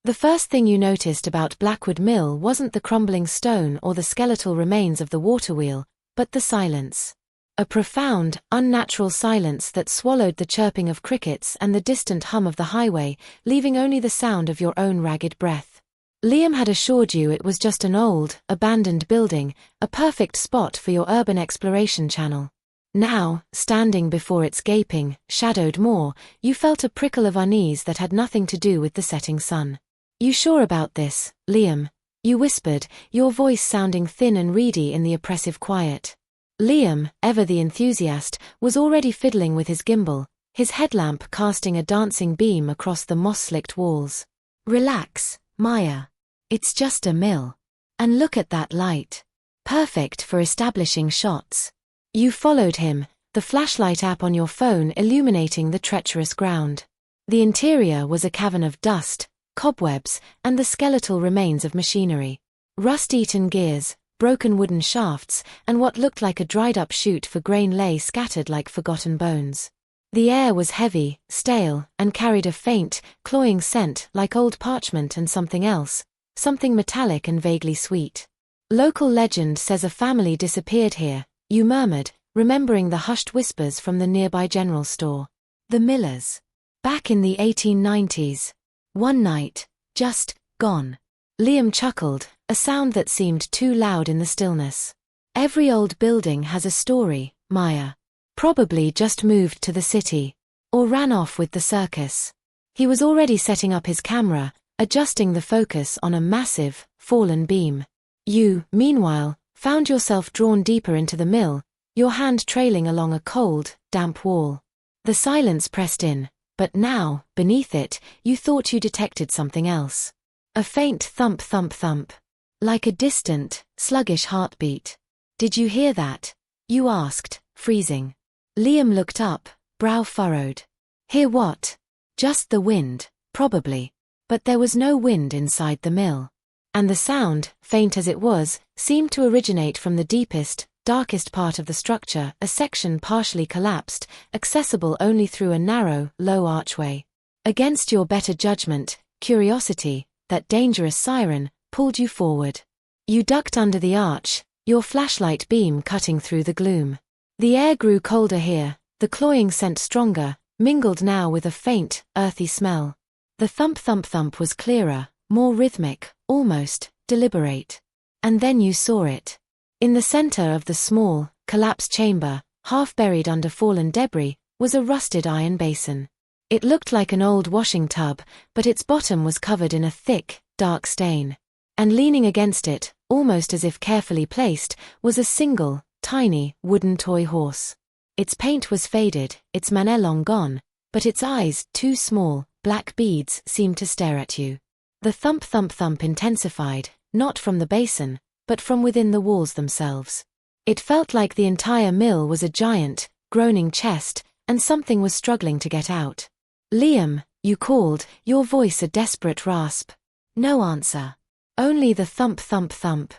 The first thing you noticed about Blackwood Mill wasn't the crumbling stone or the skeletal remains of the water wheel, but the silence. A profound, unnatural silence that swallowed the chirping of crickets and the distant hum of the highway, leaving only the sound of your own ragged breath. Liam had assured you it was just an old, abandoned building, a perfect spot for your urban exploration channel. Now, standing before its gaping, shadowed maw, you felt a prickle of unease that had nothing to do with the setting sun. "You sure about this, Liam?" you whispered, your voice sounding thin and reedy in the oppressive quiet. Liam, ever the enthusiast, was already fiddling with his gimbal, his headlamp casting a dancing beam across the moss-slicked walls. "Relax, Maya. It's just a mill. And look at that light. Perfect for establishing shots." You followed him, the flashlight app on your phone illuminating the treacherous ground. The interior was a cavern of dust, cobwebs, and the skeletal remains of machinery. Rust-eaten gears, broken wooden shafts, and what looked like a dried-up chute for grain lay scattered like forgotten bones. The air was heavy, stale, and carried a faint, cloying scent like old parchment and something else, something metallic and vaguely sweet. "Local legend says a family disappeared here," you murmured, remembering the hushed whispers from the nearby general store. "The Millers. Back in the 1890s. One night, just gone." Liam chuckled, a sound that seemed too loud in the stillness. "Every old building has a story, Maya. Probably just moved to the city. Or ran off with the circus." He was already setting up his camera, adjusting the focus on a massive, fallen beam. You, meanwhile, found yourself drawn deeper into the mill, your hand trailing along a cold, damp wall. The silence pressed in, but now, beneath it, you thought you detected something else. A faint thump thump thump. Like a distant, sluggish heartbeat. "Did you hear that?" you asked, freezing. Liam looked up, brow furrowed. "Hear what?" "Just the wind, probably." But there was no wind inside the mill. And the sound, faint as it was, seemed to originate from the deepest, darkest part of the structure, a section partially collapsed, accessible only through a narrow, low archway. Against your better judgment, curiosity, that dangerous siren, pulled you forward. You ducked under the arch, your flashlight beam cutting through the gloom. The air grew colder here, the cloying scent stronger, mingled now with a faint, earthy smell. The thump thump thump was clearer, more rhythmic, almost deliberate. And then you saw it. In the center of the small, collapsed chamber, half buried under fallen debris, was a rusted iron basin. It looked like an old washing tub, but its bottom was covered in a thick, dark stain. And leaning against it, almost as if carefully placed, was a single, tiny, wooden toy horse. Its paint was faded, its manner long gone, but its eyes, two small, black beads, seemed to stare at you. The thump thump thump intensified, not from the basin, but from within the walls themselves. It felt like the entire mill was a giant, groaning chest, and something was struggling to get out. "Liam," you called, your voice a desperate rasp. No answer. Only the thump thump thump.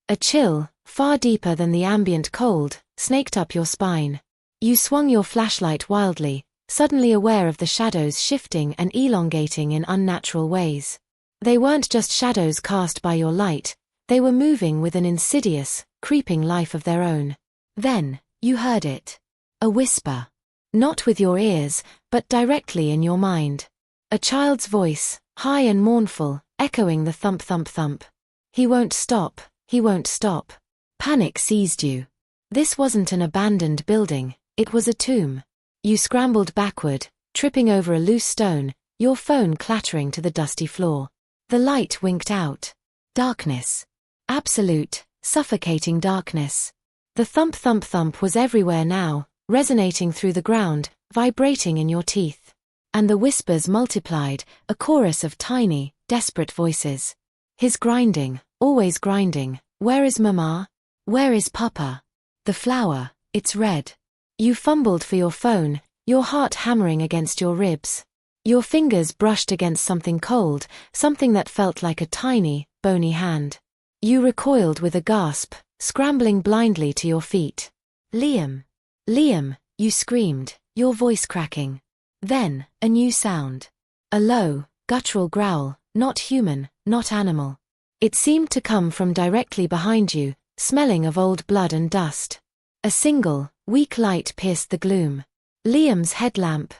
A chill, far deeper than the ambient cold, snaked up your spine. You swung your flashlight wildly, suddenly aware of the shadows shifting and elongating in unnatural ways. They weren't just shadows cast by your light, they were moving with an insidious, creeping life of their own. Then, you heard it. A whisper. Not with your ears, but directly in your mind. A child's voice, high and mournful, echoing the thump thump thump. "He won't stop, he won't stop." Panic seized you. This wasn't an abandoned building, it was a tomb. You scrambled backward, tripping over a loose stone, your phone clattering to the dusty floor. The light winked out. Darkness. Absolute, suffocating darkness. The thump thump thump was everywhere now, resonating through the ground, vibrating in your teeth. And the whispers multiplied, a chorus of tiny, desperate voices. "He's grinding, always grinding. Where is Mama? Where is Papa? The flour, it's red." You fumbled for your phone, your heart hammering against your ribs. Your fingers brushed against something cold, something that felt like a tiny, bony hand. You recoiled with a gasp, scrambling blindly to your feet. "Liam! Liam!" you screamed, your voice cracking. Then, a new sound. A low, guttural growl, not human, not animal. It seemed to come from directly behind you, smelling of old blood and dust. A single, weak light pierced the gloom. Liam's headlamp.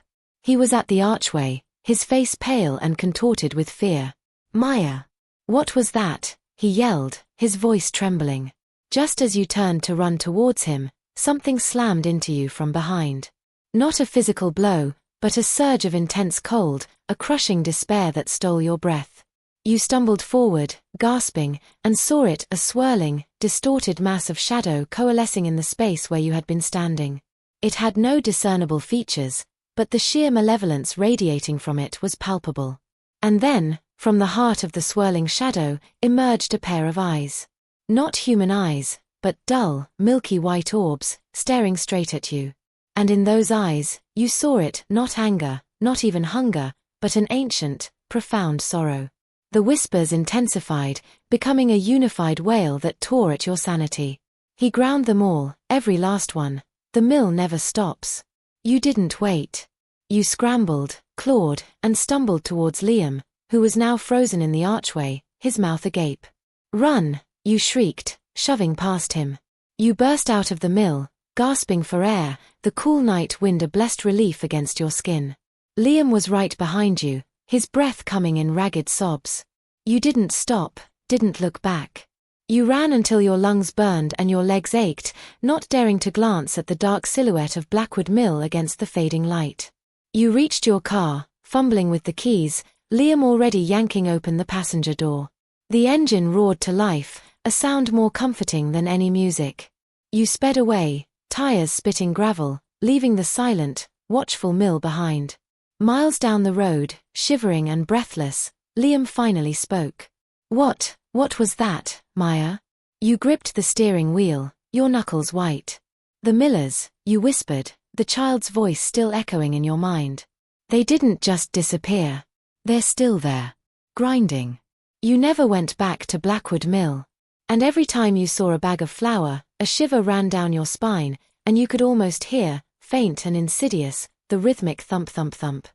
He was at the archway, his face pale and contorted with fear. Maya. What was that? He yelled, his voice trembling. Just as you turned to run towards him, something slammed into you from behind. Not a physical blow, but a surge of intense cold, a crushing despair that stole your breath. You stumbled forward, gasping, and saw it, a swirling, distorted mass of shadow coalescing in the space where you had been standing. It had no discernible features, but the sheer malevolence radiating from it was palpable. And then, from the heart of the swirling shadow, emerged a pair of eyes. Not human eyes, but dull, milky white orbs, staring straight at you. And in those eyes, you saw it, not anger, not even hunger, but an ancient, profound sorrow. The whispers intensified, becoming a unified wail that tore at your sanity. He ground them all, every last one. The mill never stops. You didn't wait. You scrambled, clawed, and stumbled towards Liam, who was now frozen in the archway, his mouth agape. Run, you shrieked, shoving past him. You burst out of the mill, gasping for air, the cool night wind a blessed relief against your skin. Liam was right behind you, his breath coming in ragged sobs. You didn't stop, didn't look back. You ran until your lungs burned and your legs ached, not daring to glance at the dark silhouette of Blackwood Mill against the fading light. You reached your car, fumbling with the keys, Liam already yanking open the passenger door. The engine roared to life, a sound more comforting than any music. You sped away, tires spitting gravel, leaving the silent, watchful mill behind. Miles down the road, shivering and breathless, Liam finally spoke. What was that, Maya? You gripped the steering wheel, your knuckles white. The Millers, you whispered, the child's voice still echoing in your mind. They didn't just disappear. They're still there. Grinding. You never went back to Blackwood Mill. And every time you saw a bag of flour, a shiver ran down your spine, and you could almost hear, faint and insidious, the rhythmic thump-thump-thump.